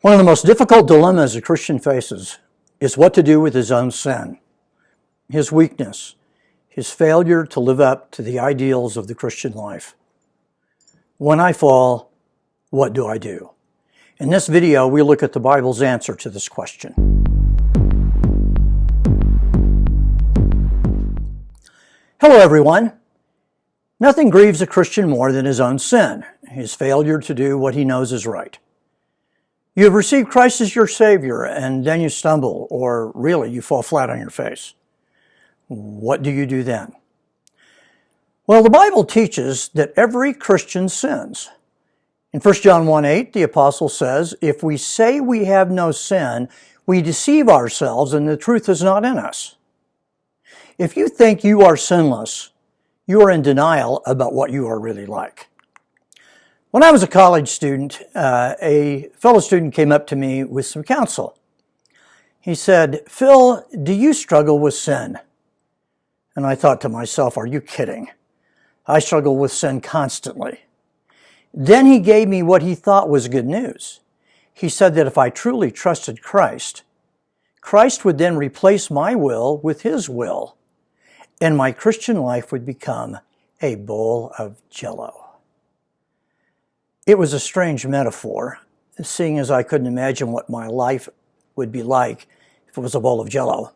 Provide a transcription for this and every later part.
One of the most difficult dilemmas a Christian faces is what to do with his own sin, his weakness, his failure to live up to the ideals of the Christian life. When I fall, what do I do? In this video, we look at the Bible's answer to this question. Hello, everyone. Nothing grieves a Christian more than his own sin, his failure to do what he knows is right. You have received Christ as your Savior, and then you stumble, or really, you fall flat on your face. What do you do then? Well, the Bible teaches that every Christian sins. In 1 John 1:8, the apostle says, "If we say we have no sin, we deceive ourselves, and the truth is not in us." If you think you are sinless, you are in denial about what you are really like. When I was a college student, a fellow student came up to me with some counsel. He said, "Phil, do you struggle with sin?" And I thought to myself, are you kidding? I struggle with sin constantly. Then he gave me what he thought was good news. He said that if I truly trusted Christ, Christ would then replace my will with his will, and my Christian life would become a bowl of Jell-O. It was a strange metaphor, seeing as I couldn't imagine what my life would be like if it was a bowl of Jell-O.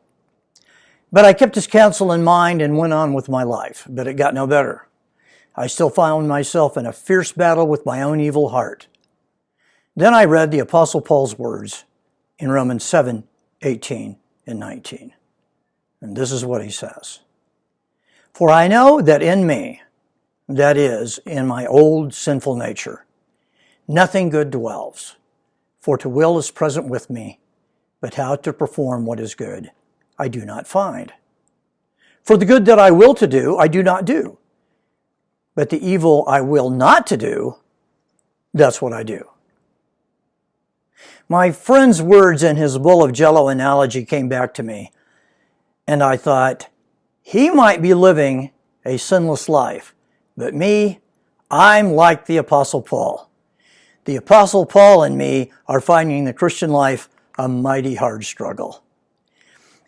But I kept his counsel in mind and went on with my life, but it got no better. I still found myself in a fierce battle with my own evil heart. Then I read the Apostle Paul's words in Romans 7:18 and 19. And this is what he says. "For I know that in me, that is, in my old sinful nature, nothing good dwells. For to will is present with me, but how to perform what is good I do not find. For the good that I will to do, I do not do. But the evil I will not to do, that's what I do." My friend's words and his bowl of Jell-O analogy came back to me, and I thought, he might be living a sinless life, but me, I'm like the Apostle Paul. The Apostle Paul and me are finding the Christian life a mighty hard struggle.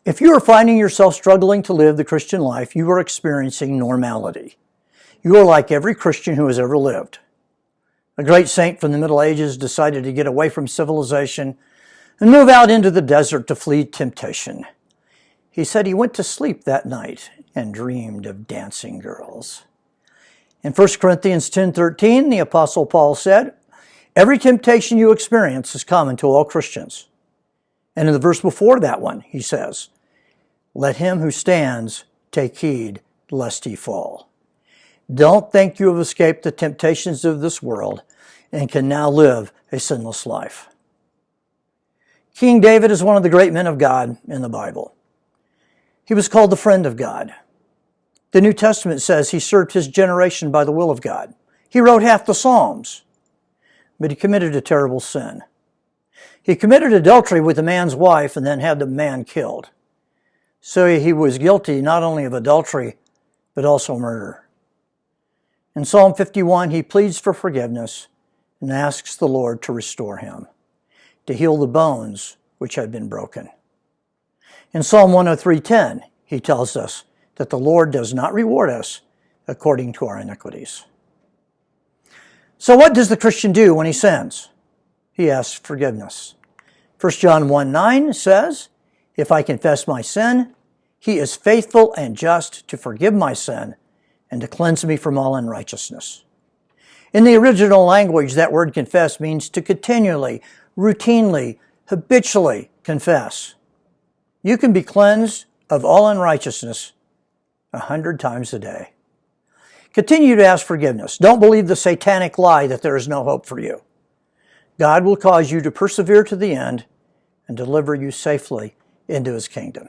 If you are finding yourself struggling to live the Christian life, you are experiencing normality. You are like every Christian who has ever lived. A great saint from the Middle Ages decided to get away from civilization and move out into the desert to flee temptation. He said he went to sleep that night and dreamed of dancing girls. In 1 Corinthians 10:13, the Apostle Paul said, "Every temptation you experience is common to all Christians." And in the verse before that one, he says, "Let him who stands take heed lest he fall." Don't think you have escaped the temptations of this world and can now live a sinless life. King David is one of the great men of God in the Bible. He was called the friend of God. The New Testament says he served his generation by the will of God. He wrote half the Psalms, but he committed a terrible sin. He committed adultery with a man's wife and then had the man killed. So he was guilty not only of adultery, but also murder. In Psalm 51, he pleads for forgiveness and asks the Lord to restore him, to heal the bones which had been broken. In Psalm 103:10, he tells us that the Lord does not reward us according to our iniquities. So what does the Christian do when he sins? He asks forgiveness. 1 John 1:9 says, "If I confess my sin, he is faithful and just to forgive my sin and to cleanse me from all unrighteousness." In the original language, that word confess means to continually, routinely, habitually confess. You can be cleansed of all unrighteousness 100 times a day. Continue to ask forgiveness. Don't believe the satanic lie that there is no hope for you. God will cause you to persevere to the end and deliver you safely into his kingdom.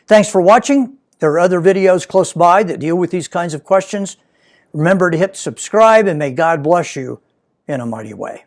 Thanks for watching. There are other videos close by that deal with these kinds of questions. Remember to hit subscribe, and may God bless you in a mighty way.